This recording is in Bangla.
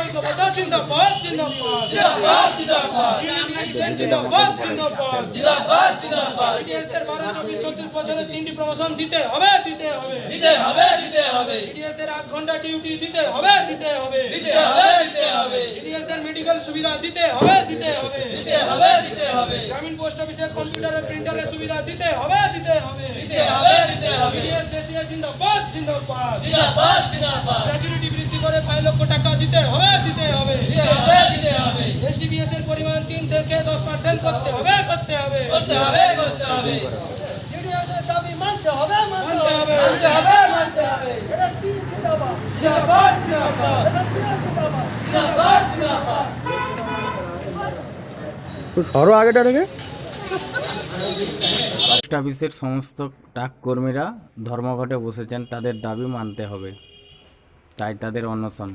ঐক্যবদ্ধ জিন্দাবাদ জিন্দাবাদ জিন্দাবাদ জিন্দাবাদ TDS এর 12-24-34 বছরের 3টি প্রমোশন দিতে হবে TDS এর 8 ঘন্টা ডিউটি দিতে হবে TDS এর মেডিকেল সুবিধা দিতে হবে গ্রামীণ পোস্ট অফিসে কম্পিউটারের প্রিন্টারের সুবিধা দিতে হবে TDS দেশীয় জিন্দাবাদ গ্র্যাচুইটি বৃদ্ধি করে 5 লক্ষ টাকা দিতে হবে SDBS এর পরিমাণ 3 থেকে 10% করতে হবে TDS এর দাবি মানতে হবে এনপি জিন্দাবাদ সরো আগেটা থেকে। পোস্ট অফিসের সমস্ত ডাক কর্মীরা ধর্মঘটে বসেছেন, তাদের দাবি মানতে হবে, তাই তাদের অনশন।